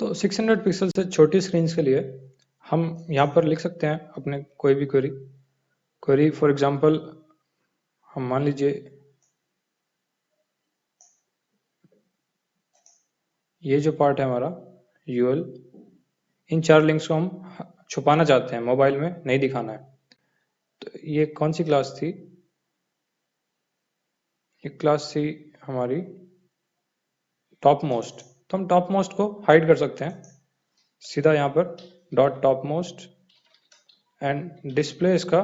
तो 600 पिक्सल से छोटी स्क्रीन के लिए हम यहाँ पर लिख सकते हैं अपने कोई भी क्वेरी फॉर एग्जांपल हम मान लीजिए ये जो पार्ट है हमारा यूएल, इन 4 लिंक्स को हम छुपाना चाहते हैं, मोबाइल में नहीं दिखाना है। तो ये कौन सी क्लास थी? ये क्लास थी हमारी टॉप मोस्ट। तो हम टॉप मोस्ट को हाइड कर सकते हैं सीधा यहाँ पर dot top most and display. इसका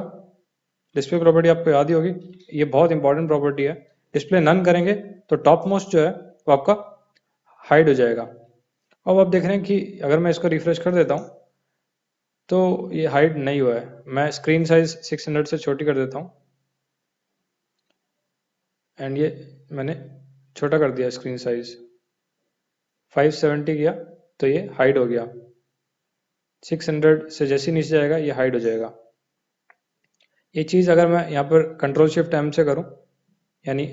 डिस्प्ले प्रॉपर्टी आपको याद ही होगी, ये बहुत इंपॉर्टेंट प्रॉपर्टी है। डिस्प्ले नन करेंगे तो टॉप मोस्ट जो है वो आपका हाइड हो जाएगा। अब आप देख रहे हैं कि अगर मैं इसको रिफ्रेश कर देता हूँ तो ये हाइड नहीं हुआ है। मैं स्क्रीन साइज 600 से छोटी कर देता हूँ एंड ये मैंने छोटा कर दिया स्क्रीन साइज 570 किया तो ये हाइड हो गया। 600 से जैसे नीचे जाएगा ये हाइड हो जाएगा। ये चीज़ अगर मैं यहाँ पर कंट्रोल शिफ्ट एम से करूँ, यानी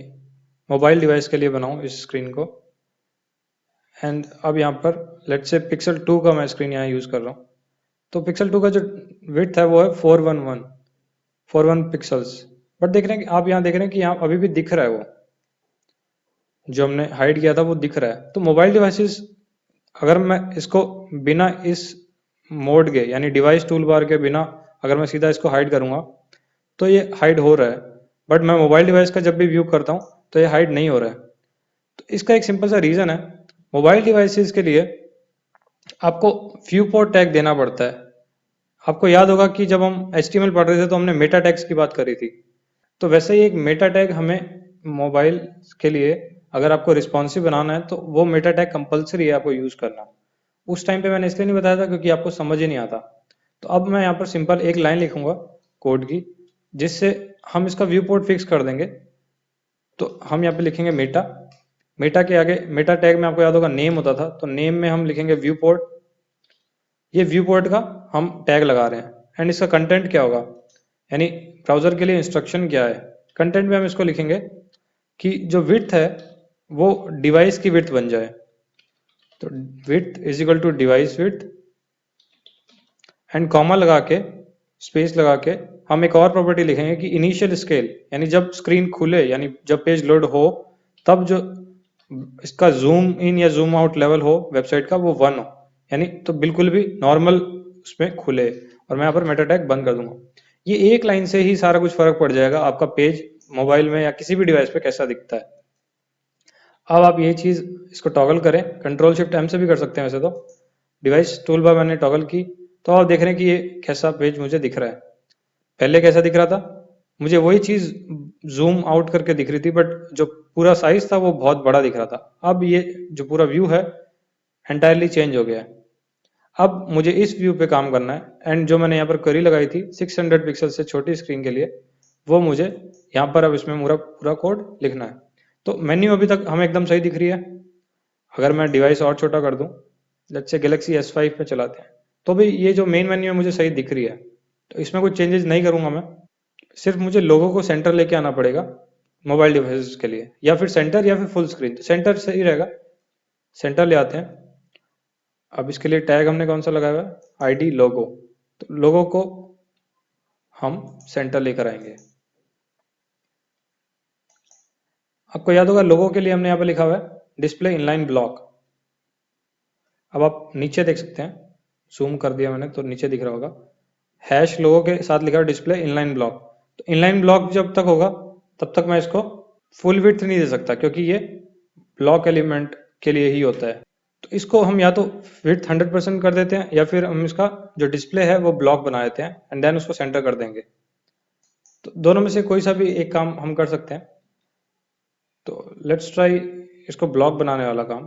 मोबाइल डिवाइस के लिए बनाऊँ इस स्क्रीन को, एंड अब यहाँ पर लेट से पिक्सल 2 का मैं स्क्रीन यहाँ यूज़ कर रहा हूँ, तो पिक्सल 2 का जो विड्थ है वो है 411 पिक्सल्स। बट देख रहे हैं कि आप यहाँ देख रहे हैं कि यहाँ अभी भी दिख रहा है, वो जो हमने हाइड किया था वो दिख रहा है। तो मोबाइल डिवाइसेस अगर मैं इसको बिना इस मोड के यानी डिवाइस टूल बार के बिना अगर मैं सीधा इसको हाइड करूँगा तो ये हाइड हो रहा है, बट मैं मोबाइल डिवाइस का जब भी व्यू करता हूँ तो ये हाइड नहीं हो रहा है। तो इसका एक सिंपल सा रीज़न है, मोबाइल डिवाइसेस के लिए आपको व्यू पोर्ट टैग देना पड़ता है। आपको याद होगा कि जब हम HTML पढ़ रहे थे तो हमने मेटा टैग्स की बात करी थी। तो वैसे ही एक मेटा टैग हमें मोबाइल के लिए अगर आपको रिस्पॉन्सिव बनाना है तो वो मेटा टैग कंपलसरी है आपको यूज़ करना। उस टाइम पे मैंने इसलिए नहीं बताया था क्योंकि आपको समझ ही नहीं आता। तो अब मैं यहाँ पर सिंपल एक लाइन लिखूंगा कोड की, जिससे हम इसका व्यू पोर्ट फिक्स कर देंगे। तो हम यहाँ पे लिखेंगे मेटा, मेटा के आगे मेटा टैग में आपको याद होगा नेम होता था, तो नेम में हम लिखेंगे व्यू पोर्ट। ये व्यू पोर्ट का हम टैग लगा रहे हैं एंड इसका कंटेंट क्या होगा, यानी ब्राउजर के लिए इंस्ट्रक्शन क्या है। कंटेंट में हम इसको लिखेंगे कि जो विड्थ है वो डिवाइस की विड्थ बन जाए। तो width is equal to device width and comma लगा के स्पेस लगा के हम एक और प्रॉपर्टी लिखेंगे कि इनिशियल स्केल, यानी जब स्क्रीन खुले यानी जब पेज लोड हो तब जो इसका जूम इन या जूम आउट लेवल हो वेबसाइट का वो 1 हो, यानी तो बिल्कुल भी नॉर्मल उसमें खुले। और मैं यहाँ पर मेटा टैग बंद कर दूंगा। ये एक लाइन से ही सारा कुछ फर्क पड़ जाएगा आपका पेज मोबाइल में या किसी भी डिवाइस पे कैसा दिखता है। अब आप ये चीज़ इसको टॉगल करें, कंट्रोल शिफ्ट एम से भी कर सकते हैं वैसे तो। डिवाइस टूल बार मैंने टॉगल की तो आप देख रहे हैं कि ये कैसा पेज मुझे दिख रहा है। पहले कैसा दिख रहा था, मुझे वही चीज़ जूम आउट करके दिख रही थी बट जो पूरा साइज था वो बहुत बड़ा दिख रहा था। अब ये जो पूरा व्यू है एंटायरली चेंज हो गया है। अब मुझे इस व्यू पे काम करना है एंड जो मैंने यहाँ पर क्वेरी लगाई थी 600 पिक्सल से छोटी स्क्रीन के लिए, वो मुझे यहाँ पर अब इसमें पूरा पूरा कोड लिखना है। तो मेन्यू अभी तक हमें एकदम सही दिख रही है। अगर मैं डिवाइस और छोटा कर दूं, लेट्स से गैलेक्सी S5 पे चलाते हैं, तो भी ये जो मेन मेन्यू है मुझे सही दिख रही है। तो इसमें कोई चेंजेस नहीं करूंगा मैं, सिर्फ मुझे लोगों को सेंटर लेके आना पड़ेगा मोबाइल डिवाइसेस के लिए, या फिर सेंटर या फिर फुल स्क्रीन। तो सेंटर सही रहेगा, सेंटर ले आते हैं। अब इसके लिए टैग हमने कौन सा लगाया हुआ है, ID लोगो। तो लोगो को हम सेंटर लेकर आएंगे। आपको याद होगा लोगो के लिए हमने यहाँ पे लिखा हुआ है डिस्प्ले इनलाइन ब्लॉक। अब आप नीचे देख सकते हैं, जूम कर दिया मैंने तो नीचे दिख रहा होगा हैश लोगो के साथ लिखा है डिस्प्ले इनलाइन ब्लॉक। तो इनलाइन ब्लॉक जब तक होगा तब तक मैं इसको फुल विड्थ नहीं दे सकता क्योंकि ये ब्लॉक एलिमेंट के लिए ही होता है। तो इसको हम या तो विड्थ 100% कर देते हैं या फिर हम इसका जो डिस्प्ले है वो ब्लॉक बना देते हैं एंड देन उसको सेंटर कर देंगे। तो दोनों में से कोई सा भी एक काम हम कर सकते हैं। तो लेट्स ट्राई इसको ब्लॉक बनाने वाला काम।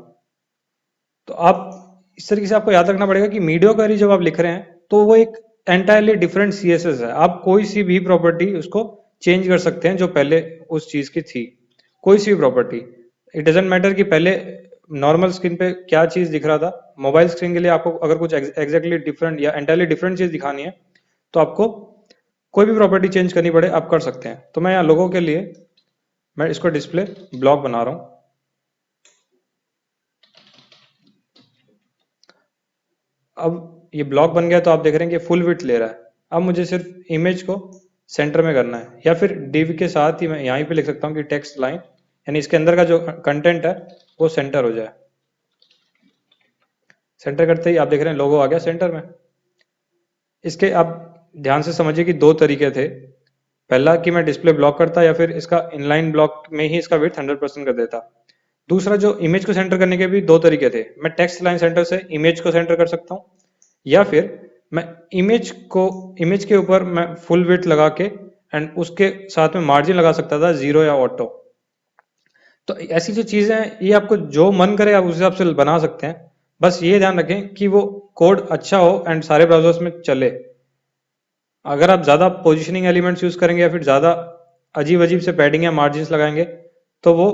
तो आप इस तरीके से आपको याद रखना पड़ेगा कि मीडियो क्वेरी जब आप लिख रहे हैं तो वो एक एंटायरली डिफरेंट CSS है। आप कोई सी भी प्रॉपर्टी उसको चेंज कर सकते हैं जो पहले उस चीज की थी, कोई सी भी प्रॉपर्टी। इट डजेंट मैटर कि पहले नॉर्मल स्क्रीन पे क्या चीज दिख रहा था, मोबाइल स्क्रीन के लिए आपको अगर कुछ एग्जैक्टली डिफरेंट या एंटायरली डिफरेंट चीज दिखानी है तो आपको कोई भी प्रॉपर्टी चेंज करनी पड़े आप कर सकते हैं। तो मैं यहाँ लोगों के लिए मैं इसको डिस्प्ले ब्लॉक बना रहा हूँ। अब ये ब्लॉक बन गया तो आप देख रहे हैं कि फुल विड्थ ले रहा है। अब मुझे सिर्फ इमेज को सेंटर में करना है, या फिर डिव के साथ ही मैं यहीं पे लिख सकता हूँ कि टेक्स्ट लाइन, यानी इसके अंदर का जो कंटेंट है वो सेंटर हो जाए। सेंटर करते ही आप देख रहे हैं लोगो आ गया सेंटर में। इसके आप ध्यान से समझिए कि दो तरीके थे। पहला कि मैं डिस्प्ले ब्लॉक करता या फिर इसका इनलाइन ब्लॉक में ही इसका विड्थ 100% कर देता। दूसरा जो इमेज को सेंटर करने के भी दो तरीके थे। मैं टेक्स्ट लाइन सेंटर से इमेज को सेंटर कर सकता हूँ, या फिर मैं इमेज के ऊपर मैं फुल विड्थ लगा के एंड उसके साथ में मार्जिन लगा सकता था 0 या ऑटो। तो ऐसी जो चीजें हैं ये आपको जो मन करे आप उस हिसाब से बना सकते हैं। बस ये ध्यान रखें कि वो कोड अच्छा हो एंड सारे ब्राउजर्स में चले। अगर आप ज़्यादा पोजिशनिंग एलिमेंट्स यूज़ करेंगे या फिर ज़्यादा अजीब अजीब से पैडिंग या मार्जिन्स लगाएंगे तो वो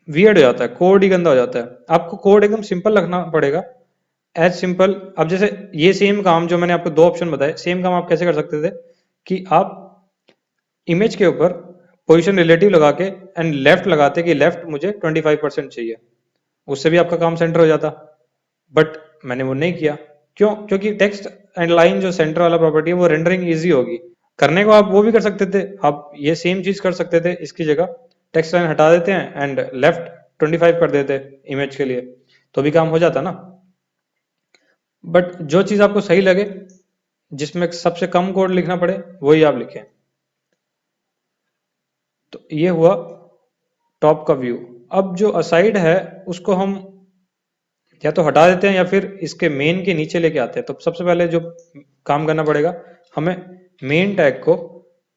वियर्ड हो जाता है, कोड ही गंदा हो जाता है। आपको कोड एकदम सिंपल रखना पड़ेगा, एज सिंपल। अब जैसे ये सेम काम जो मैंने आपको दो ऑप्शन बताए, सेम काम आप कैसे कर सकते थे कि आप इमेज के ऊपर पोजीशन रिलेटिव लगा के एंड लेफ्ट लगाते कि लेफ्ट मुझे 25% चाहिए, उससे भी आपका काम सेंटर हो जाता। बट मैंने वो नहीं किया। क्यों? क्योंकि टेक्स्ट एंड लाइन जो सेंटर वाला प्रॉपर्टी है वो रेंडरिंग इजी होगी करने को। आप वो भी कर सकते थे, आप ये सेम चीज कर सकते थे, इसकी जगह टेक्स्ट लाइन हटा देते हैं एंड लेफ्ट 25 कर देते इमेज के लिए, तो भी काम हो जाता ना। बट जो चीज आपको सही लगे, जिसमें सबसे कम कोड लिखना पड़े, वही आप लिखें। तो ये हुआ टॉप का व्यू। अब जो असाइड है उसको हम या तो हटा देते हैं या फिर इसके मेन के नीचे लेके आते हैं। तो सबसे पहले जो काम करना पड़ेगा, हमें मेन टैग को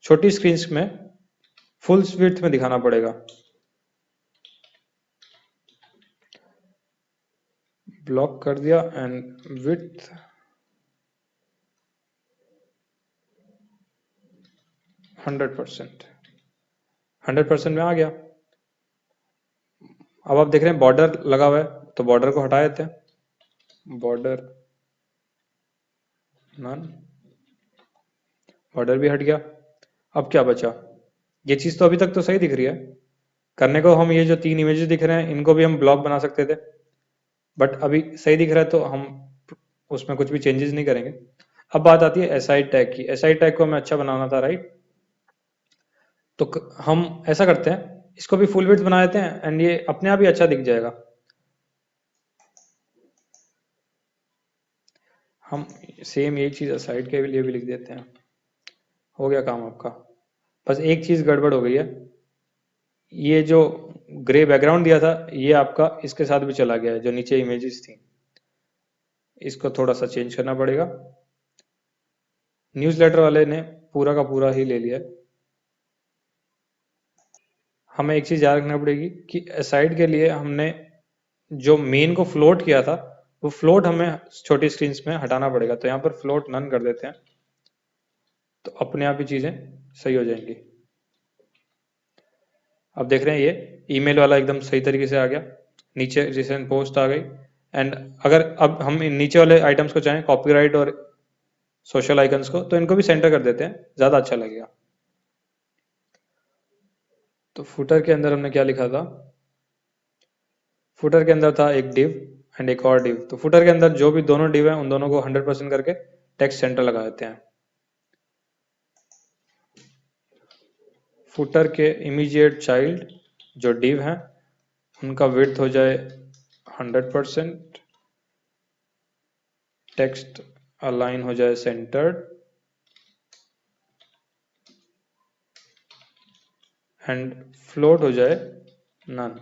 छोटी स्क्रीन में फुल विड्थ में दिखाना पड़ेगा। ब्लॉक कर दिया एंड विड्थ 100% में आ गया। अब आप देख रहे हैं बॉर्डर लगा हुआ है, तो बॉर्डर को हटा देते हैं। बॉर्डर नन, बॉर्डर भी हट गया। अब क्या बचा? ये चीज तो अभी तक तो सही दिख रही है। करने को हम ये जो तीन इमेजेस दिख रहे हैं इनको भी हम ब्लॉक बना सकते थे, बट अभी सही दिख रहा है तो हम उसमें कुछ भी चेंजेस नहीं करेंगे। अब बात आती है एसआई टैग की। एसआई टैग को हमें अच्छा बनाना था, राइट? तो हम ऐसा करते हैं, इसको भी फुल विड्थ बना देते हैं एंड ये अपने आप ही अच्छा दिख जाएगा। हम सेम यही चीज साइड के लिए भी लिख देते हैं। हो गया काम आपका। बस एक चीज गड़बड़ हो गई है, ये जो ग्रे बैकग्राउंड दिया था ये आपका इसके साथ भी चला गया है, जो नीचे इमेजेस थी। इसको थोड़ा सा चेंज करना पड़ेगा। न्यूज़लेटर वाले ने पूरा का पूरा ही ले लिया। हमें एक चीज याद रखना पड़ेगी कि साइड के लिए हमने जो मेन को फ्लोट किया था वो फ्लोट हमें छोटी स्क्रीन में हटाना पड़ेगा। तो यहाँ पर फ्लोट नन कर देते हैं, तो अपने आप ही चीजें सही हो जाएंगी। अब देख रहे हैं ये ईमेल वाला एकदम सही तरीके से आ गया, नीचे रिसेंट पोस्ट आ गई। एंड अगर अब हम इन नीचे वाले आइटम्स को चाहें, कॉपीराइट और सोशल आइकन्स को, तो इनको भी सेंटर कर देते हैं, ज्यादा अच्छा लगेगा। तो फुटर के अंदर हमने क्या लिखा था? फुटर के अंदर था एक डिव एंड एक और डिव। तो फुटर के अंदर जो भी दोनों डिव है उन दोनों को 100% करके टेक्स्ट सेंटर लगा देते हैं। फुटर के इमीडिएट चाइल्ड जो डिव हैं उनका विड्थ हो जाए 100%, टेक्स्ट अलाइन हो जाए सेंटर्ड एंड फ्लोट हो जाए नन।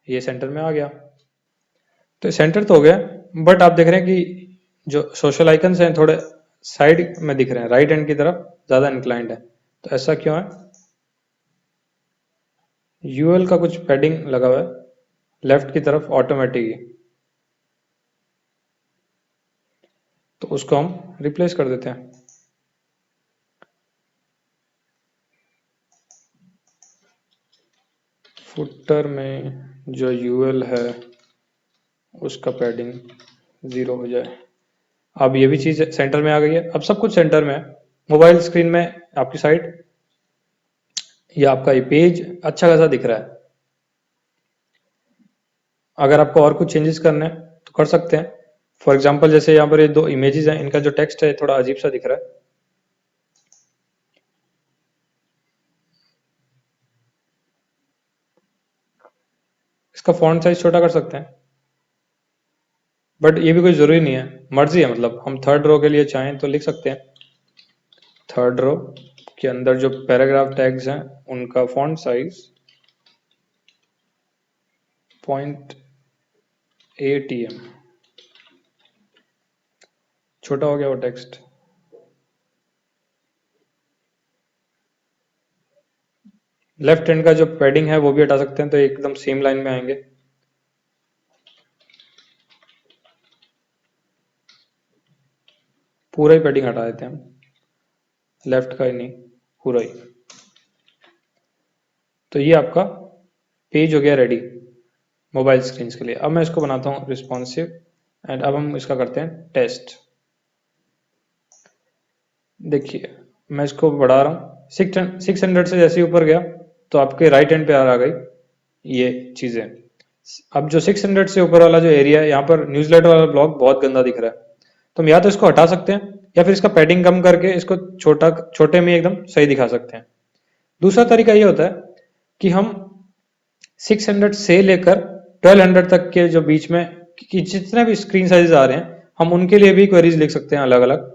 ये सेंटर में आ गया। तो सेंटर तो हो गया, बट आप देख रहे हैं कि जो सोशल आइकन्स हैं थोड़े साइड में दिख रहे हैं, राइट हैंड की तरफ ज्यादा इंक्लाइंड है। तो ऐसा क्यों है? यूएल का कुछ पैडिंग लगा हुआ है लेफ्ट की तरफ ऑटोमेटिक ही, तो उसको हम रिप्लेस कर देते हैं। फुटर में जो यूएल है उसका पैडिंग 0 हो जाए। अब ये भी चीज सेंटर में आ गई है। अब सब कुछ सेंटर में है। मोबाइल स्क्रीन में आपकी साइट या आपका ये पेज अच्छा खासा दिख रहा है। अगर आपको और कुछ चेंजेस करने हैं तो कर सकते हैं, फॉर एग्जाम्पल जैसे यहाँ पर ये दो इमेजेस हैं, इनका जो टेक्स्ट है थोड़ा अजीब सा दिख रहा है। इसका फॉन्ट साइज छोटा कर सकते हैं, बट ये भी कोई जरूरी नहीं है, मर्जी है। मतलब हम थर्ड रो के लिए चाहें तो लिख सकते हैं, थर्ड रो के अंदर जो पैराग्राफ टैग्स हैं उनका फॉन्ट साइज 0.8 छोटा हो गया वो टेक्स्ट। लेफ्ट हैंड का जो पैडिंग है वो भी हटा सकते हैं, तो एकदम सेम लाइन में आएंगे। पूरा ही पैडिंग हटा देते हैं हम, लेफ्ट का ही नहीं, पूरा ही। तो ये आपका पेज हो गया रेडी मोबाइल स्क्रीन के लिए। अब मैं इसको बनाता हूँ रिस्पॉन्सिव, एंड अब हम इसका करते हैं टेस्ट। देखिए मैं इसको बढ़ा रहा हूँ, 600 से जैसे ऊपर गया तो आपके राइट हैंड पे आ गई ये चीजें। अब जो 600 से ऊपर वाला जो एरिया है, यहाँ पर न्यूज़लेटर वाला ब्लॉक बहुत गंदा दिख रहा है, तो हम या तो इसको हटा सकते हैं या फिर इसका पैडिंग कम करके इसको छोटे में एकदम सही दिखा सकते हैं। दूसरा तरीका ये होता है कि हम 600 से लेकर 1200 तक के जो बीच में कि जितने भी स्क्रीन साइज आ रहे हैं, हम उनके लिए भी क्वेरीज लिख सकते हैं अलग अलग।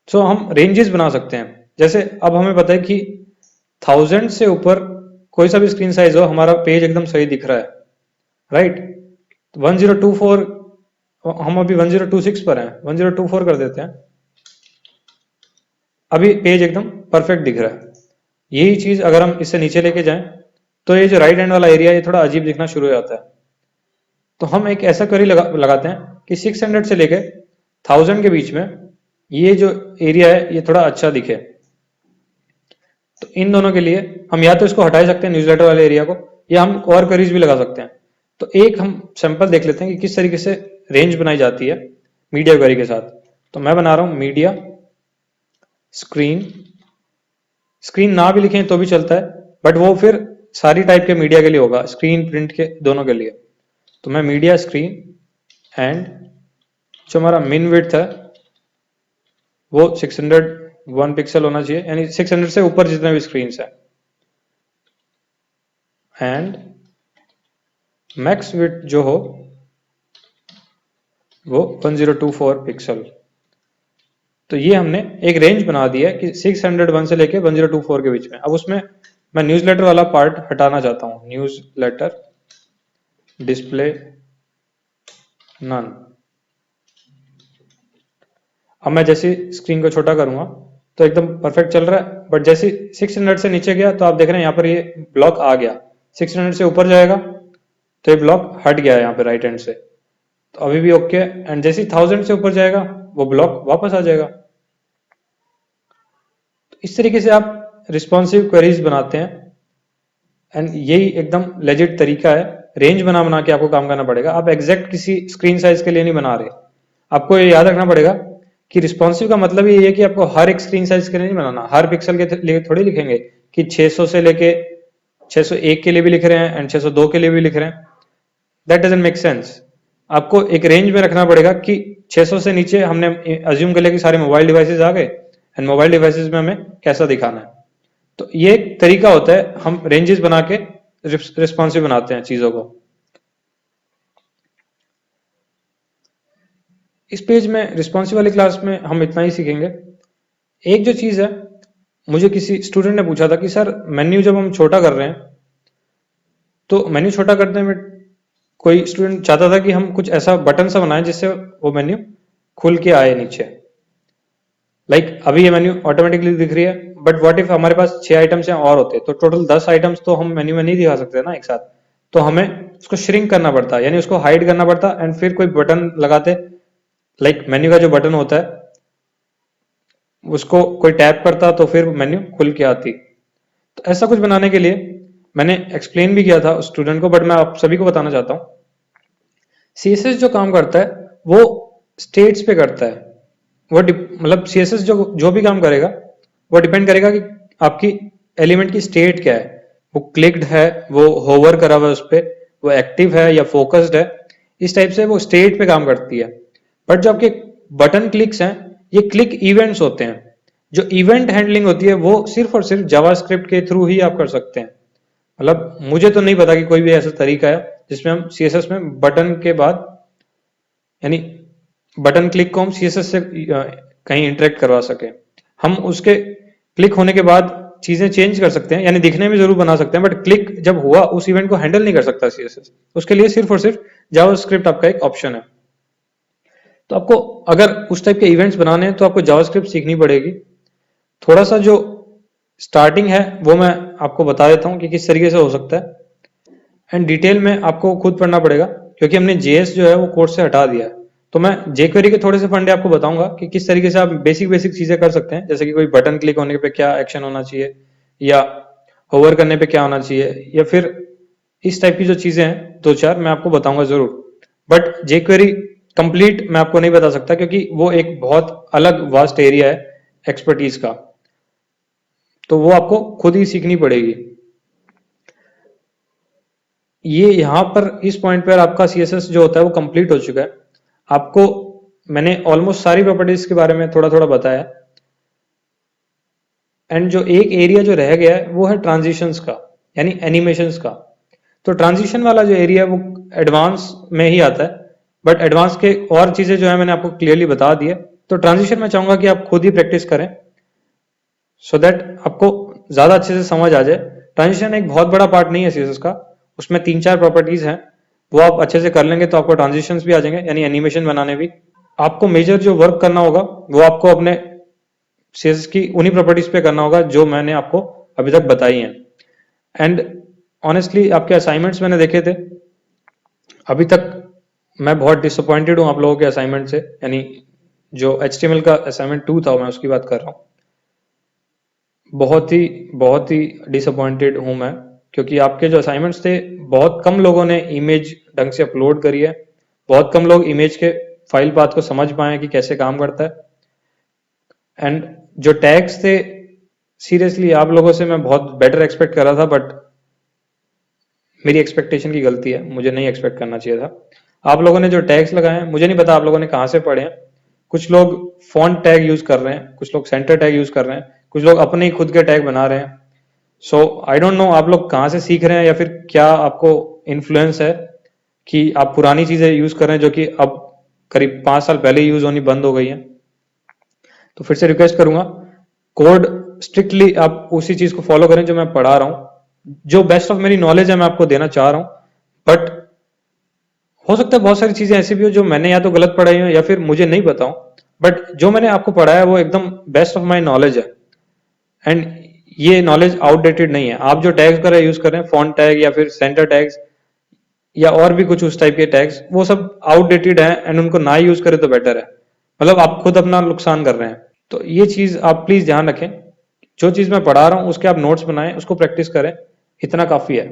सो हम रेंजेस बना सकते हैं। जैसे अब हमें पता है कि 1000 से ऊपर कोई सा भी स्क्रीन साइज हो, हमारा पेज एकदम सही दिख रहा है, राइट। 1024, हम अभी 1026 पर हैं, 1024 कर देते हैं, अभी पेज एकदम परफेक्ट दिख रहा है। यही चीज अगर हम इससे नीचे लेके जाएं तो ये जो राइट हैंड वाला एरिया ये थोड़ा अजीब दिखना शुरू हो जाता है। तो हम एक ऐसा क्वेरी लगाते हैं कि 600 से लेके 1000 के बीच में ये जो एरिया है ये थोड़ा अच्छा दिखे। तो इन दोनों के लिए हम या तो इसको हटा सकते हैं न्यूज़लेटर वाले एरिया को, या हम और क्वेरीज भी लगा सकते हैं। तो एक हम सैंपल देख लेते हैं कि किस तरीके से रेंज बनाई जाती है मीडिया क्वेरी के साथ। तो मैं बना रहा हूं मीडिया स्क्रीन, स्क्रीन ना भी लिखें तो भी चलता है, बट वो फिर सारी टाइप के मीडिया के लिए होगा, स्क्रीन प्रिंट के दोनों के लिए। तो मैं मीडिया स्क्रीन, एंड जो हमारा मिन विड्थ है वो 601 पिक्सल होना चाहिए, यानी 600 से ऊपर जितने भी स्क्रीन है, एंड मैक्स विड्थ जो हो वो 1024 पिक्सल। तो ये हमने एक रेंज बना दी है कि 601 से लेके 1024 के बीच में। अब उसमें मैं न्यूज़लेटर वाला पार्ट हटाना चाहता हूं, न्यूज़लेटर डिस्प्ले नन। अब मैं जैसे स्क्रीन को छोटा करूंगा तो एकदम परफेक्ट चल रहा है, बट जैसे 600 से नीचे गया तो आप देख रहे हैं यहाँ पर ये ब्लॉक आ गया। 600 से ऊपर जाएगा तो ये ब्लॉक हट गया है यहाँ पे राइट हैंड से, तो अभी भी ओके। एंड जैसे 1000 से ऊपर जाएगा वो ब्लॉक वापस आ जाएगा। तो इस तरीके से आप रिस्पॉन्सिव क्वेरीज बनाते हैं, एंड यही एकदम लेजिट तरीका है। रेंज बना के आपको काम करना पड़ेगा, आप एग्जैक्ट किसी स्क्रीन साइज के लिए नहीं बना रहे। आपको ये याद रखना पड़ेगा कि रिस्पॉन्सिव का मतलब ये है कि आपको हर एक स्क्रीन साइज के लिए नहीं बनाना, हर पिक्सल के लिए थोड़ी लिखेंगे कि 600 से लेके 601 के लिए भी लिख रहे हैं एंड 602 के लिए भी लिख रहे हैं। That doesn't make sense. आपको एक रेंज में रखना पड़ेगा कि 600 से नीचे हमने अज्यूम कर लिया कि सारे मोबाइल डिवाइसेस आ गए, एंड मोबाइल डिवाइसेस में हमें कैसा दिखाना है। तो ये एक तरीका होता है, हम रेंजेस बना के रिस्पॉन्सिव बनाते हैं चीजों को। इस पेज में रिस्पॉन्सिव वाली क्लास में हम इतना ही सीखेंगे। एक जो चीज है, मुझे किसी स्टूडेंट ने पूछा था कि सर मेन्यू जब हम छोटा कर रहे हैं तो मेन्यू छोटा करने में कोई स्टूडेंट चाहता था कि हम कुछ ऐसा बटन सा बनाएं जिससे वो मेन्यू खुल के आए नीचे। अभी ये मेन्यू ऑटोमेटिकली दिख रही है, बट व्हाट इफ हमारे पास 6 आइटम्स यहाँ और होते, तो टोटल 10 आइटम्स तो हम मेन्यू में नहीं दिखा सकते ना एक साथ। तो हमें उसको श्रिंक करना पड़ता है, यानी उसको हाइड करना पड़ता, एंड फिर कोई बटन लगाते। मेन्यू का जो बटन होता है उसको कोई टैप करता तो फिर मेन्यू खुल के आती। तो ऐसा कुछ बनाने के लिए मैंने एक्सप्लेन भी किया था उस स्टूडेंट को, बट मैं आप सभी को बताना चाहता हूँ। सीएसएस जो काम करता है वो स्टेट्स पे करता है। वो मतलब सीएसएस जो भी काम करेगा वो डिपेंड करेगा कि आपकी एलिमेंट की स्टेट क्या है। वो क्लिक्ड है, वो होवर करा हुआ है उस पर, वो एक्टिव है या फोकस्ड है, इस टाइप से वो स्टेट पे काम करती है। बट जो आपके बटन क्लिक्स हैं ये क्लिक इवेंट्स होते हैं। जो इवेंट हैंडलिंग होती है वो सिर्फ और सिर्फ जावास्क्रिप्ट के थ्रू ही आप कर सकते हैं। मतलब मुझे तो नहीं पता कि कोई भी ऐसा तरीका है जिसमें हम सीएसएस में बटन के बाद यानी बटन क्लिक को हम सीएसएस से कहीं इंटरेक्ट करवा सके। हम उसके क्लिक होने के बाद चीजें चेंज कर सकते हैं, यानी दिखने में जरूर बना सकते हैं, बट क्लिक जब हुआ उस इवेंट को हैंडल नहीं कर सकता सीएसएस। उसके लिए सिर्फ और सिर्फ जावास्क्रिप्ट आपका एक ऑप्शन है। तो आपको अगर उस टाइप के इवेंट्स बनाने हैं तो आपको जावास्क्रिप्ट सीखनी पड़ेगी। थोड़ा सा जो स्टार्टिंग है वो मैं आपको बता देता हूँ कि किस तरीके से हो सकता है, एंड डिटेल में आपको खुद पढ़ना पड़ेगा क्योंकि हमने जेएस जो है वो कोर्स से हटा दिया है। तो मैं जेक्वेरी के थोड़े से फंडे आपको बताऊंगा कि किस तरीके से आप बेसिक बेसिक चीजें कर सकते हैं, जैसे कि कोई बटन क्लिक होने पे क्या एक्शन होना चाहिए, या होवर करने पे क्या होना चाहिए, या फिर इस टाइप की जो चीजें हैं दो चार मैं आपको बताऊंगा जरूर। बट जेक्वेरी कंप्लीट मैं आपको नहीं बता सकता क्योंकि वो एक बहुत अलग वास्ट एरिया है एक्सपर्टीज का, तो वो आपको खुद ही सीखनी पड़ेगी। ये यहाँ पर इस पॉइंट पर आपका सीएसएस जो होता है वो कंप्लीट हो चुका है। आपको मैंने ऑलमोस्ट सारी प्रॉपर्टीज के बारे में थोड़ा थोड़ा बताया, एंड जो एक एरिया जो रह गया है वो है ट्रांजिशंस का, यानी एनिमेशंस का। तो ट्रांजिशन वाला जो एरिया है वो एडवांस में ही आता है, बट एडवांस के और चीजें जो है मैंने आपको क्लियरली बता दी है। तो ट्रांजिशन में चाहूंगा कि आप खुद ही प्रैक्टिस करें सो दैट आपको ज्यादा अच्छे से समझ आ जाए। ट्रांजिशन एक बहुत बड़ा पार्ट नहीं है सीएसएस का, उसमें 3-4 प्रॉपर्टीज हैं, वो आप अच्छे से कर लेंगे तो आपको ट्रांजिशंस भी आ जाएंगे, यानी एनिमेशन बनाने भी। आपको मेजर जो वर्क करना होगा वो आपको अपने सीएसएस की उन्हीं प्रॉपर्टीज पे करना होगा जो मैंने आपको अभी तक बताई हैं। एंड ऑनेस्टली आपके असाइनमेंट्स मैंने देखे थे, अभी तक मैं बहुत डिसअपॉइंटेड हूँ आप लोगों के असाइनमेंट से, यानी जो HTML का असाइनमेंट 2 था मैं उसकी बात कर रहा हूँ। बहुत ही डिसअपॉइंटेड हूं मैं, क्योंकि आपके जो असाइनमेंट्स थे बहुत कम लोगों ने इमेज ढंग से अपलोड करी है, बहुत कम लोग इमेज के फाइल पाथ को समझ पाए कि कैसे काम करता है। एंड जो टैग्स थे सीरियसली आप लोगों से मैं बहुत बेटर एक्सपेक्ट कर रहा था, बट मेरी एक्सपेक्टेशन की गलती है, मुझे नहीं एक्सपेक्ट करना चाहिए था। आप लोगों ने जो टैग्स लगाए हैं मुझे नहीं पता आप लोगों ने कहाँ से पढ़े हैं। कुछ लोग फॉन्ट टैग यूज कर रहे हैं, कुछ लोग सेंटर टैग यूज कर रहे हैं, कुछ लोग अपने ही खुद के टैग बना रहे हैं। सो आई डोंट नो आप लोग कहाँ से सीख रहे हैं, या फिर क्या आपको इन्फ्लुएंस है कि आप पुरानी चीजें यूज कर रहे हैं जो कि अब करीब 5 साल पहले यूज होनी बंद हो गई है। तो फिर से रिक्वेस्ट करूंगा, कोड स्ट्रिक्टली आप उसी चीज को फॉलो करें जो मैं पढ़ा रहा हूँ। जो बेस्ट ऑफ मेरी नॉलेज है मैं आपको देना चाह रहा हूँ, बट हो सकता है बहुत सारी चीजें ऐसी भी हो जो मैंने या तो गलत पढ़ाई हो या फिर मुझे नहीं बताऊं, बट जो मैंने आपको पढ़ाया है वो एकदम बेस्ट ऑफ माई नॉलेज है। एंड ये नॉलेज आउटडेटेड नहीं है। आप जो टैग्स कर यूज कर रहे हैं फॉन्ट टैग या फिर सेंटर टैग्स या और भी कुछ उस टाइप के टैग्स, वो सब आउटडेटेड है, एंड उनको ना यूज करें तो बेटर है। मतलब आप खुद अपना नुकसान कर रहे हैं। तो ये चीज आप प्लीज ध्यान रखें, जो चीज मैं पढ़ा रहा हूँ उसके आप नोट्स बनाएं, उसको प्रैक्टिस करें, इतना काफी है।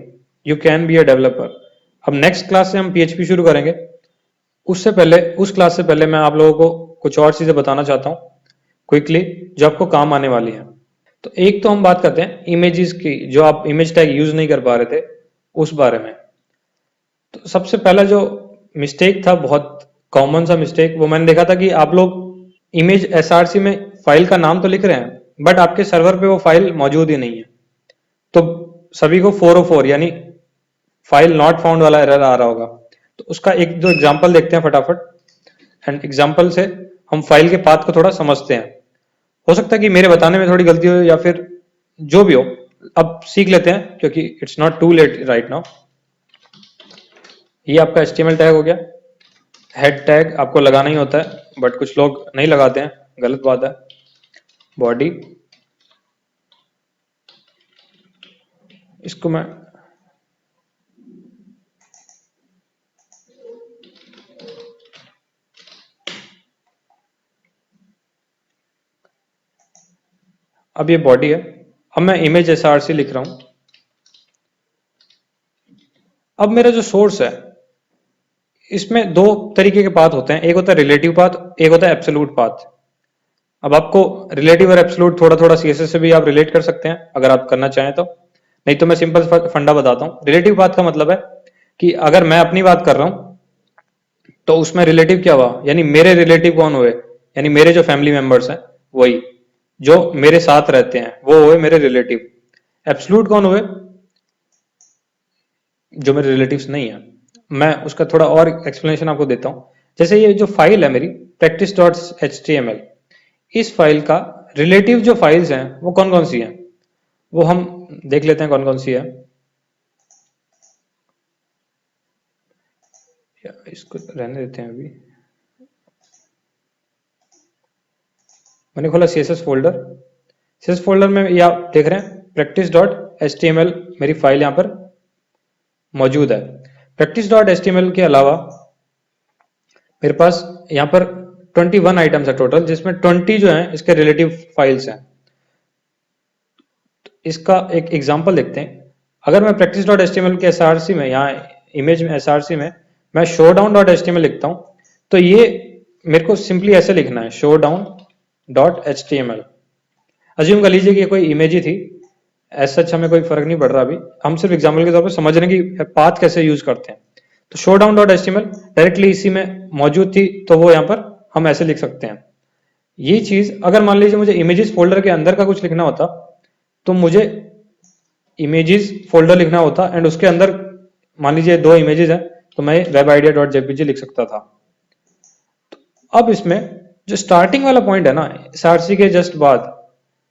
You can be a developer. अब नेक्स्ट क्लास से हम PHP शुरू करेंगे, उससे पहले उस क्लास से पहले मैं आप लोगों को कुछ और चीजें बताना चाहता हूँ क्विकली जो आपको काम आने वाली है। तो एक तो हम बात करते हैं इमेजेस की, जो आप इमेज टैग यूज नहीं कर पा रहे थे उस बारे में। तो सबसे पहला जो मिस्टेक था, बहुत कॉमन सा मिस्टेक, वो मैंने देखा था कि आप लोग इमेज SRC में फाइल का नाम तो लिख रहे हैं बट आपके सर्वर पे वो फाइल मौजूद ही नहीं है। तो सभी को 404 यानी फाइल नॉट फाउंड वाला एरर आ रहा होगा। तो उसका एक दो एग्जांपल देखते हैं फटाफट, एंड एग्जांपल से हम फाइल के पाथ को थोड़ा समझते हैं। हो सकता है कि मेरे बताने में थोड़ी गलती हो या फिर जो भी हो, अब सीख लेते हैं क्योंकि it's not too late right now. ये आपका HTML टैग हो गया। हेड टैग आपको लगाना ही होता है बट कुछ लोग नहीं लगाते हैं, गलत बात है। बॉडी, इसको मैं अब ये बॉडी है। अब मैं इमेज SRC लिख रहा हूं। अब मेरा जो सोर्स है इसमें दो तरीके के पाथ होते हैं, एक होता है रिलेटिव पाथ, एक होता है एब्सोल्यूट पाथ। अब आपको रिलेटिव और एब्सोल्यूट थोड़ा थोड़ा CSS से भी आप रिलेट कर सकते हैं अगर आप करना चाहें तो, नहीं तो मैं सिंपल फंडा बताता हूं। रिलेटिव पाथ का मतलब है कि अगर मैं अपनी बात कर रहा हूं तो उसमें रिलेटिव क्या हुआ, यानी मेरे रिलेटिव कौन हुए, यानी मेरे जो फैमिली मेंबर्स हैं वही, जो मेरे साथ रहते हैं वो हुए मेरे रिलेटिव। एब्सोल्यूट कौन हुए, जो मेरे रिलेटिव्स नहीं है। मैं उसका थोड़ा और एक्सप्लेनेशन आपको देता हूं। जैसे ये जो फाइल है मेरी practice.html, इस फाइल का रिलेटिव जो फाइल्स हैं वो कौन कौन सी हैं, वो हम देख लेते हैं कौन कौन सी है। इसको रहने देते हैं अभी। मैंने खोला CSS फोल्डर। CSS फोल्डर में ये आप देख रहे हैं practice.html मेरी फाइल यहाँ पर मौजूद है। practice.html के अलावा मेरे पास यहाँ पर 21 आइटम्स है टोटल, जिसमें 20 जो हैं इसके रिलेटिव फाइल्स हैं। इसका एक एग्जांपल देखते हैं। अगर मैं practice.html के src में, यहाँ इमेज में src में मैं showdown.html लिखता हूँ, तो ये मेरे को सिंपली ऐसे लिखना है showdown.html। अज्यूम कर लीजिए कि ये कोई इमेज ही थी, ऐसा अच्छा हमें कोई फर्क नहीं पड़ रहा अभी, हम सिर्फ एग्जाम्पल के तौर पर समझने की पाथ कैसे यूज करते हैं। तो showdown.html डायरेक्टली इसी में मौजूद थी, तो वो यहाँ पर हम ऐसे लिख सकते हैं। ये चीज अगर मान लीजिए मुझे इमेजेस फोल्डर के अंदर का कुछ लिखना होता, तो मुझे इमेजेस फोल्डर लिखना होता एंड उसके अंदर मान लीजिए 2 इमेजेस हैं, तो मैं webidea.jpg लिख सकता था। अब इसमें जो स्टार्टिंग वाला पॉइंट है ना src के जस्ट बाद,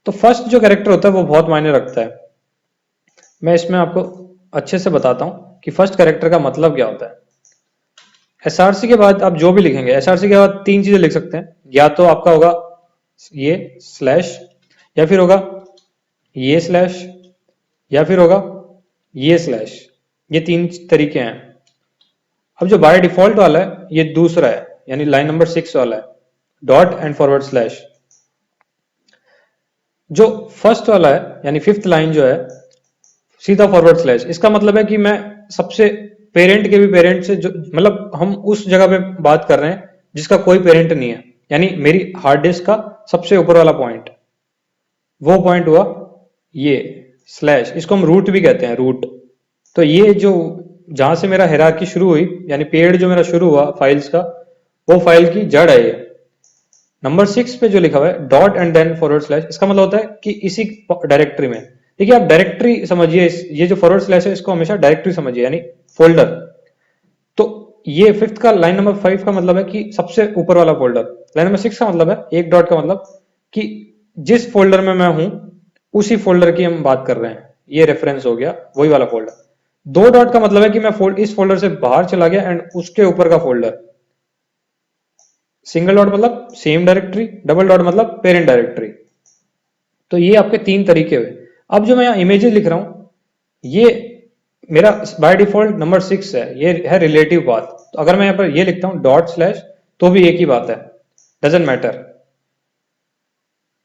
तो फर्स्ट जो कैरेक्टर होता है वो बहुत मायने रखता है। मैं इसमें आपको अच्छे से बताता हूं कि फर्स्ट कैरेक्टर का मतलब क्या होता है। src के बाद आप जो भी लिखेंगे, src के बाद 3 चीजें लिख सकते हैं, या तो आपका होगा ये स्लैश, या फिर होगा ये स्लैश, या फिर होगा ये स्लैश। ये 3 तरीके हैं। अब जो बाय डिफॉल्ट वाला है ये दूसरा है, यानी लाइन नंबर 6 वाला है, डॉट एंड फॉरवर्ड स्लैश। जो फर्स्ट वाला है यानी 5th लाइन जो है सीधा फॉरवर्ड स्लैश, इसका मतलब है कि मैं सबसे पेरेंट के भी पेरेंट से जो, मतलब हम उस जगह पे बात कर रहे हैं जिसका कोई पेरेंट नहीं है, यानी मेरी हार्ड डिस्क का सबसे ऊपर वाला पॉइंट, वो पॉइंट हुआ ये स्लैश। इसको हम रूट भी कहते हैं, रूट। तो ये जो जहां से मेरा हायरार्की शुरू हुई, यानी पेड़ जो मेरा शुरू हुआ फाइल्स का, वो फाइल की जड़ है ये। नंबर 6 पे जो लिखा हुआ है dot and then forward slash, इसका मतलब होता है कि इसी डायरेक्टरी में, देखिए आप डायरेक्टरी समझिए, ये जो फॉरवर्ड स्लैश है इसको हमेशा डायरेक्टरी समझिए, यानी फोल्डर। तो ये 5th का लाइन नंबर 5 का मतलब है कि सबसे ऊपर वाला फोल्डर। लाइन नंबर 6 का मतलब है एक डॉट का मतलब कि जिस फोल्डर में मैं हूं उसी फोल्डर की हम बात कर रहे हैं, ये रेफरेंस हो गया वही वाला फोल्डर। 2 डॉट का मतलब है कि मैं इस फोल्डर से बाहर चला गया एंड उसके ऊपर का फोल्डर। सिंगल डॉट मतलब सेम डायरेक्टरी, डबल डॉट मतलब पेरेंट डायरेक्टरी। तो ये आपके 3 तरीके हुए। अब जो मैं यहाँ इमेजेस लिख रहा हूं, ये मेरा बाय डिफॉल्ट नंबर 6 है, ये है रिलेटिव बात। तो अगर मैं यहाँ पर ये लिखता हूं डॉट स्लैश, तो भी एक ही बात है, डजेंट मैटर।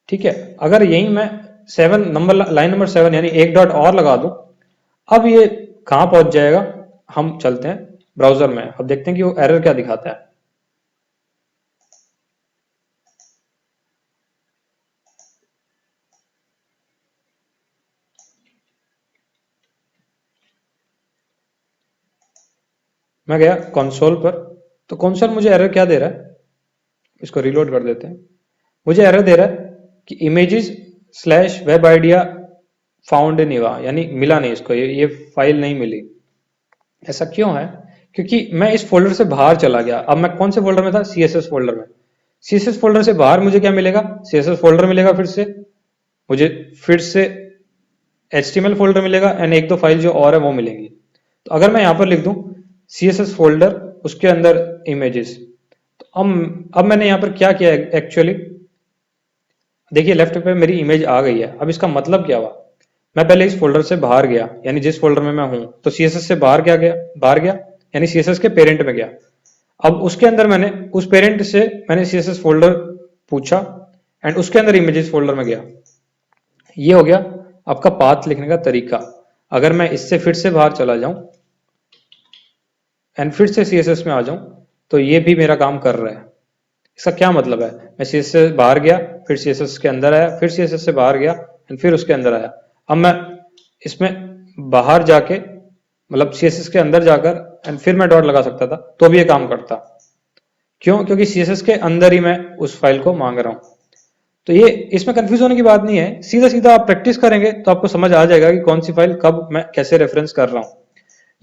ठीक है, अगर यही मैं 7 नंबर लाइन नंबर 7 यानी एक डॉट और लगा दूं, अब ये कहां पहुंच जाएगा, हम चलते हैं ब्राउजर में, अब देखते हैं कि वो एरर क्या दिखाता है। मैं गया कंसोल पर, तो कंसोल मुझे एरर क्या दे रहा है, इसको रिलोड कर देते हैं। मुझे एरर दे रहा है कि images slash web idea found नहीं हुआ, यानी मिला नहीं इसको, ये फाइल नहीं मिली। ऐसा क्यों है, क्योंकि मैं इस फोल्डर से बाहर चला गया। अब मैं कौन से फोल्डर में था, CSS फोल्डर में। CSS फोल्डर से बाहर मुझे क्या मिलेगा, CSS फोल्डर मिलेगा, फिर से मुझे फिर से HTML फोल्डर मिलेगा एंड एक दो फाइल जो और है वो मिलेंगी। तो अगर मैं यहाँ पर लिख दूं CSS फोल्डर, उसके अंदर इमेजेस, तो अब मैंने यहाँ पर क्या किया एक्चुअली, देखिए लेफ्ट पे मेरी इमेज आ गई है। अब इसका मतलब क्या हुआ, मैं पहले इस फोल्डर से बाहर गया, यानी जिस फोल्डर में मैं हूं, तो CSS से बाहर क्या गया, बाहर गया यानी CSS के पेरेंट में गया। अब उसके अंदर मैंने उस पेरेंट से मैंने CSS फोल्डर पूछा एंड उसके अंदर इमेजेस फोल्डर में गया। ये हो गया आपका पाथ लिखने का तरीका। अगर मैं इससे फिर से बाहर चला जाऊं एंड फिर से CSS में आ जाऊं, तो ये भी मेरा काम कर रहा है। इसका क्या मतलब है, मैं CSS से बाहर गया, फिर CSS के अंदर आया, फिर CSS से बाहर गया एंड फिर उसके अंदर आया। अब मैं इसमें बाहर जाके, मतलब CSS के अंदर जाकर एंड फिर मैं डॉट लगा सकता था, तो भी ये काम करता। क्यों? क्योंकि CSS के अंदर ही मैं उस फाइल को मांग रहा हूं। तो ये इसमें कंफ्यूज होने की बात नहीं है, सीधा सीधा आप प्रैक्टिस करेंगे तो आपको समझ आ जाएगा कि कौन सी फाइल कब मैं कैसे रेफरेंस कर रहा हूं।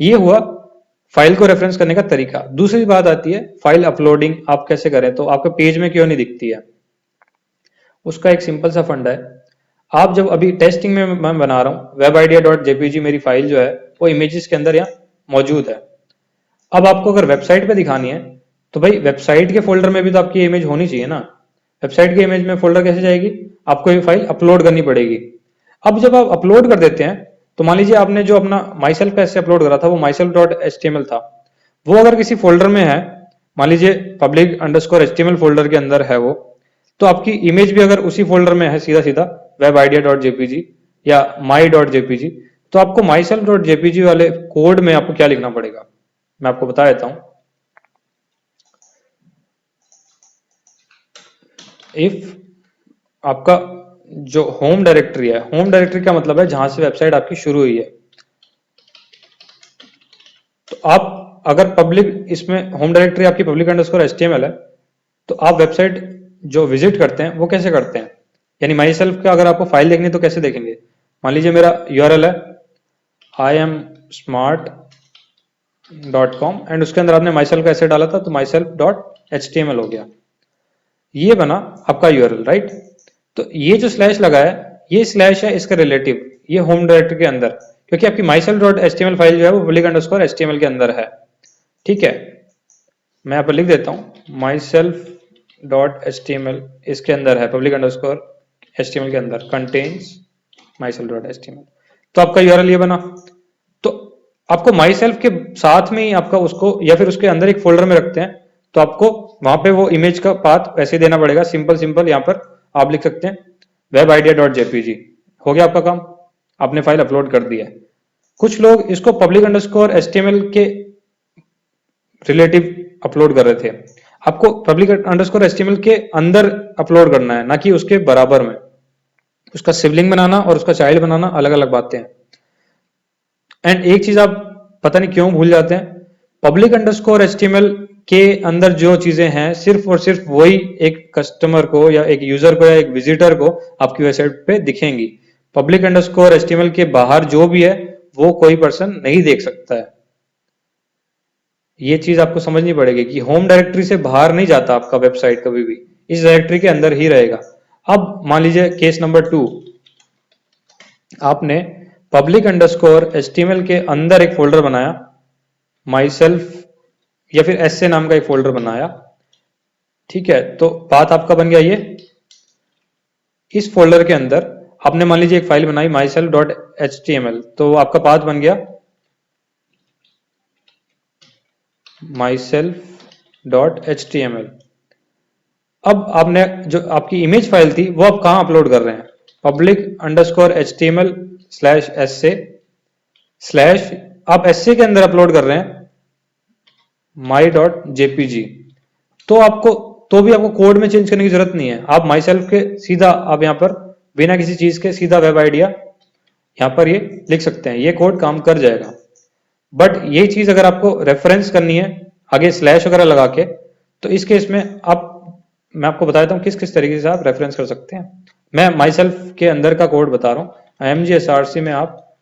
ये हुआ फाइल को रेफरेंस करने का तरीका। दूसरी बात आती है फाइल अपलोडिंग आप कैसे करें, तो आपके पेज में क्यों नहीं दिखती है। उसका एक सिंपल सा फंडा है। आप जब अभी टेस्टिंग में मैं बना रहा हूँ, webidea.jpg मेरी फाइल जो है वो इमेजेस के अंदर यहाँ मौजूद है। अब आपको अगर वेबसाइट पे दिखानी है तो भाई वेबसाइट के फोल्डर में भी तो आपकी इमेज होनी चाहिए ना। वेबसाइट के इमेज में फोल्डर कैसे जाएगी, आपको ये फाइल अपलोड करनी पड़ेगी। अब जब आप अपलोड कर देते हैं तो मान लीजिए आपने जो अपना माईसेल्फ ऐसे अपलोड करा था वो myself.html था, वो अगर किसी फोल्डर में है, मान लीजिए public_html फोल्डर के अंदर है वो, तो आपकी इमेज भी अगर उसी फोल्डर में है सीधा सीधा webidea.jpg या my.jpg, तो आपको myself.jpg वाले कोड में आपको क्या लिखना पड़ेगा मैं आपको बता देता हूं। इफ आपका जो होम डायरेक्टरी है, होम डायरेक्टरी का मतलब है जहां से वेबसाइट आपकी शुरू हुई है, तो आप अगर पब्लिक इसमें होम डायरेक्टरी आपकी public_html है, तो आप वेबसाइट जो विजिट करते हैं वो कैसे करते हैं, यानी माई सेल्फ का अगर आपको फाइल देखनी है तो कैसे देखेंगे। मान लीजिए मेरा यूआरएल है imsmart.com एंड उसके अंदर आपने माई सेल्फ का ऐसे डाला था तो myself.html हो गया, ये बना आपका यूआरएल, राइट। तो ये जो स्लैश लगा है ये स्लैश है इसका रिलेटिव, ये होम डायरेक्टरी के अंदर, क्योंकि आपकी myself.html फाइल जो है वो public_html के अंदर है। ठीक है, मैं यहाँ पर लिख देता हूँ myself.html इसके अंदर है, public_html के अंदर contains myself.html, तो आपका यूआरएल ये बना। तो आपको myself के साथ में ही आपका उसको या फिर उसके अंदर एक फोल्डर में रखते हैं, तो आपको वहां पे वो इमेज का पाथ वैसे देना पड़ेगा, सिंपल सिंपल यहाँ पर आप लिख सकते हैं webidea.jpg, हो गया आपका काम, आपने फाइल अपलोड कर दी है। कुछ लोग इसको public_html के रिलेटिव अपलोड कर रहे थे, आपको public_html के अंदर अपलोड करना है, ना कि उसके बराबर में। उसका सिबलिंग बनाना और उसका चाइल्ड बनाना अलग अलग बातें हैं। एंड एक चीज आप पता नहीं क्यों भूल जाते हैं, public_html के अंदर जो चीजें हैं सिर्फ और सिर्फ वही एक कस्टमर को या एक यूजर को या एक विजिटर को आपकी वेबसाइट पे दिखेंगी। public_html के बाहर जो भी है वो कोई पर्सन नहीं देख सकता है। ये चीज आपको समझनी पड़ेगी कि होम डायरेक्टरी से बाहर नहीं जाता आपका वेबसाइट कभी भी, इस डायरेक्टरी के अंदर ही रहेगा। अब मान लीजिए केस नंबर 2, आपने public_html के अंदर एक फोल्डर बनाया, myself या फिर ऐसे नाम का एक फोल्डर बनाया, ठीक है। तो बात आपका बन गया ये, इस फोल्डर के अंदर आपने मान लीजिए एक फाइल बनाई myself.html, तो आपका पाथ बन गया myself.html। अब आपने जो आपकी इमेज फाइल थी वो आप कहां अपलोड कर रहे हैं, public_html/essay/ आप essay के अंदर अपलोड कर रहे हैं my.jpg। तो भी आपको कोड में चेंज करने की जरूरत नहीं है, आप myself के सीधा आप यहां पर बिना किसी चीज के सीधा वेब आइडिया यहां पर ये लिख सकते हैं, ये कोड काम कर जाएगा। बट ये चीज अगर आपको रेफरेंस करनी है आगे स्लैश वगैरह लगा के, तो इस केस में मैं आपको बता देता हूँ किस किस तरीके से आप रेफरेंस कर सकते हैं। मैं myself के अंदर का कोड बता रहा हूँ, imgsrc में आप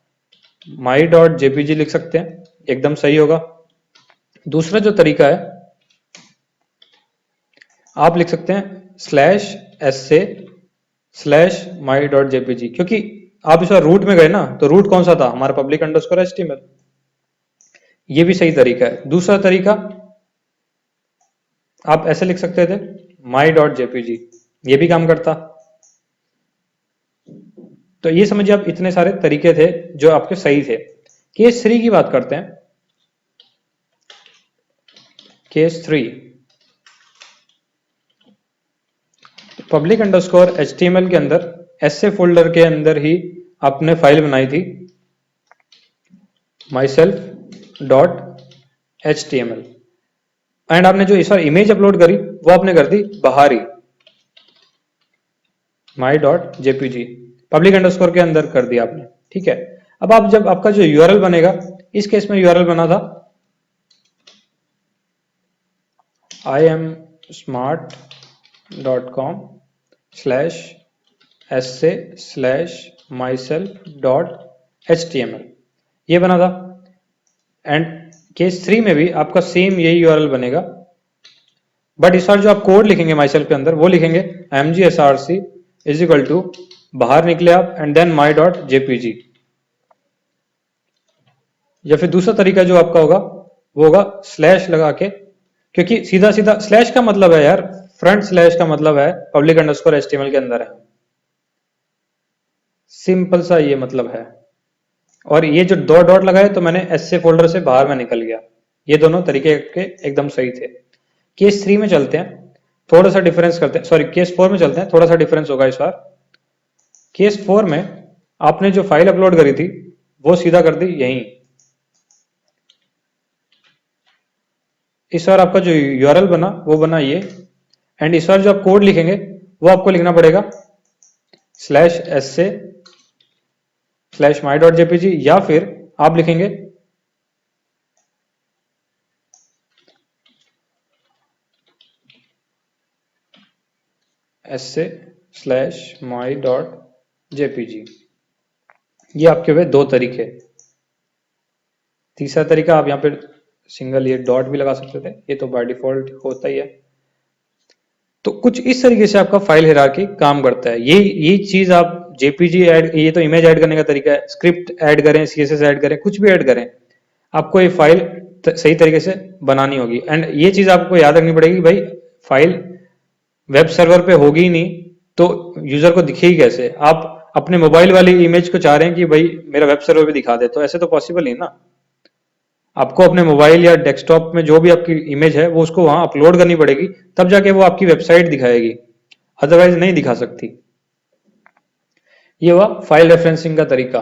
my.jpg लिख सकते हैं, एकदम सही होगा। दूसरा जो तरीका है आप लिख सकते हैं /essay/my.jpg, क्योंकि आप इस बार रूट में गए ना, तो रूट कौन सा था हमारा public_html, ये भी सही तरीका है। दूसरा तरीका आप ऐसे लिख सकते थे my.jpg, ये भी काम करता। तो ये समझिए आप इतने सारे तरीके थे जो आपके सही थे। केस 3 की बात करते हैं। केस 3, public_html के अंदर ऐसे फोल्डर के अंदर ही आपने फाइल बनाई थी myself.html, एंड आपने जो इस बार इमेज अपलोड करी वो आपने कर दी बाहर ही my.jpg, public_ के अंदर कर दिया आपने, ठीक है। अब आप जब आपका जो यूआरएल बनेगा, इस केस में यूआरएल बना था smart.com/essay/myself.html ये बना था। एंड केस 3 में भी आपका सेम यही यूआरएल बनेगा, बट इस बार जो आप कोड लिखेंगे माईसेल्फ के अंदर वो लिखेंगे mgsrc इज इक्वल टू, बाहर निकले आप, एंड देन my.jpg। या फिर दूसरा तरीका जो आपका होगा वो होगा स्लैश लगा के, क्योंकि सीधा सीधा स्लैश का मतलब है यार, फ्रंट स्लैश का मतलब है पब्लिक अंडरस्कोर एचटीएमएल के अंदर है, सिंपल सा ये मतलब है। और ये जो दो डॉट लगाए तो मैंने एसए फोल्डर से बाहर में निकल गया। ये दोनों तरीके के एकदम सही थे। केस 3 में चलते हैं, थोड़ा सा डिफरेंस करते हैं, सॉरी केस 4 में चलते हैं, थोड़ा सा डिफरेंस होगा इस बार। केस 4 में आपने जो फाइल अपलोड करी थी वो सीधा कर दी यहीं। इस बार आपका जो यूआरएल बना वो बना ये, एंड इस बार जो आप कोड लिखेंगे वो आपको लिखना पड़ेगा /essay/my.jpg, या फिर आप लिखेंगे essay/my.jpg। ये आपके हुए दो तरीके। तीसरा तरीका आप यहाँ पे सिंगल ये डॉट भी लगा सकते थे, ये तो बाय डिफॉल्ट होता ही है। तो कुछ इस तरीके से आपका फाइल हायरार्की काम करता है। ये चीज आप जेपीजी ऐड, ये तो इमेज ऐड करने का तरीका है, स्क्रिप्ट ऐड करें, सीएसएस ऐड करें, कुछ भी ऐड करें, आपको ये फाइल सही तरीके से बनानी होगी। एंड ये चीज आपको याद रखनी पड़ेगी, भाई फाइल वेब सर्वर पे होगी ही नहीं तो यूजर को दिखेगी कैसे। आप अपने मोबाइल वाली इमेज को चाह रहे हैं कि भाई मेरा वेब सर्वर पे दिखा दे, तो ऐसे तो पॉसिबल नहीं ना। आपको अपने मोबाइल या डेस्कटॉप में जो भी आपकी इमेज है वो उसको वहां अपलोड करनी पड़ेगी, तब जाके वो आपकी वेबसाइट दिखाएगी, अदरवाइज नहीं दिखा सकती। ये हुआ फाइल रेफरेंसिंग का तरीका।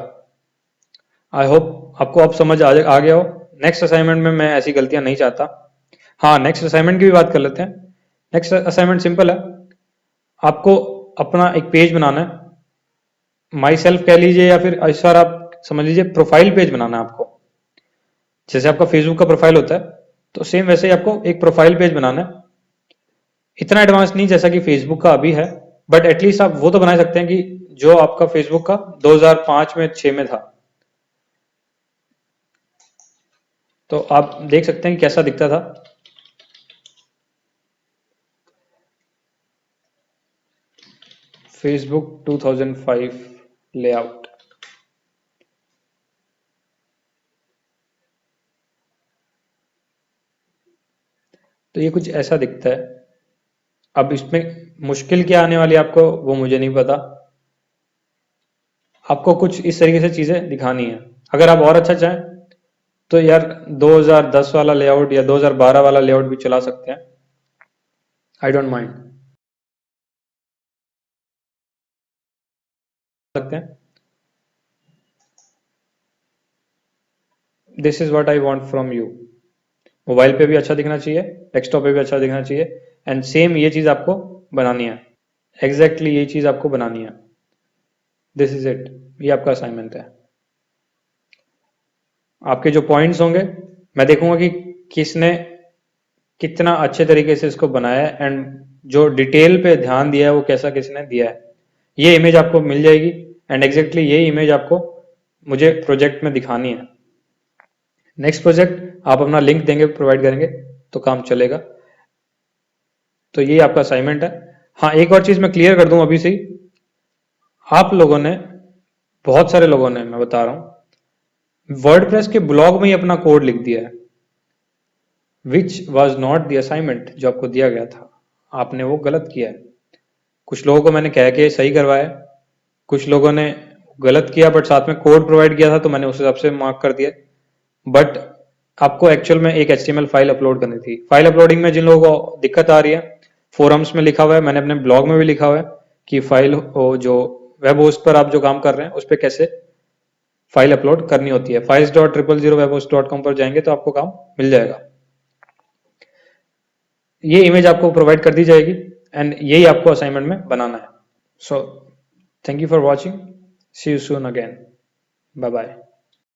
आई होप आपको अब समझ आ गया हो। नेक्स्ट असाइनमेंट में मैं ऐसी गलतियां नहीं चाहता। हाँ, नेक्स्ट असाइनमेंट की भी बात कर लेते हैं। नेक्स्ट असाइनमेंट सिंपल है, आपको अपना एक पेज बनाना है, माई सेल्फ कह लीजिए या फिर इस बार आप समझ लीजिए प्रोफाइल पेज बनाना है आपको। जैसे आपका फेसबुक का प्रोफाइल होता है तो सेम वैसे ही आपको एक प्रोफाइल पेज बनाना है। इतना एडवांस नहीं जैसा कि फेसबुक का अभी है, बट एटलीस्ट आप वो तो बना सकते हैं कि जो आपका फेसबुक का 2005 में 6 में था। तो आप देख सकते हैं कि कैसा दिखता था। Facebook 2005 layout. तो ये कुछ ऐसा दिखता है। अब इसमें मुश्किल क्या आने वाली है आपको वो मुझे नहीं पता। आपको कुछ इस तरीके से चीजें दिखानी है। अगर आप और अच्छा चाहें तो यार 2010 वाला लेआउट या 2012 वाला लेआउट भी चला सकते हैं, आई डोंट माइंड सकते हैं। This is what I want from you. Mobile पे भी अच्छा दिखना चाहिए, डेस्कटॉप पे भी अच्छा दिखना चाहिए, एंड सेम ये चीज आपको बनानी है। एग्जैक्टली ये चीज आपको बनानी है। दिस इज इट, ये आपका असाइनमेंट है। आपके जो पॉइंट्स होंगे मैं देखूंगा कि किसने कितना अच्छे तरीके से इसको बनाया है, एंड जो डिटेल पे ध्यान दिया है वो कैसा किसने दिया है। ये इमेज आपको मिल जाएगी, एंड एग्जैक्टली ये इमेज आपको मुझे प्रोजेक्ट में दिखानी है। नेक्स्ट प्रोजेक्ट आप अपना लिंक देंगे, प्रोवाइड करेंगे तो काम चलेगा। तो ये आपका असाइनमेंट है। हाँ, एक और चीज मैं क्लियर कर दूं अभी से ही, आप लोगों ने, बहुत सारे लोगों ने, मैं बता रहा हूं, वर्डप्रेस के ब्लॉग में ही अपना कोड लिख दिया है, which was not the assignment. जो आपको दिया गया था आपने वो गलत किया है। कुछ लोगों को मैंने कह के सही करवाया, कुछ लोगों ने गलत किया बट साथ में कोड प्रोवाइड किया था तो मैंने उस हिसाब से मार्क कर दिया। बट आपको एक्चुअल में एक HTML फाइल अपलोड करनी थी। फाइल अपलोडिंग में जिन लोगों को दिक्कत आ रही है, फोरम्स में लिखा हुआ है, मैंने अपने ब्लॉग में भी लिखा हुआ है कि फाइल जो वेब होस्ट पर आप जो काम कर रहे हैं उस पर कैसे फाइल अपलोड करनी होती है। files.000webhost.com पर जाएंगे तो आपको काम मिल जाएगा। ये इमेज आपको प्रोवाइड कर दी जाएगी, एंड यही आपको असाइनमेंट में बनाना है। So thank you for watching, see you soon again, bye bye.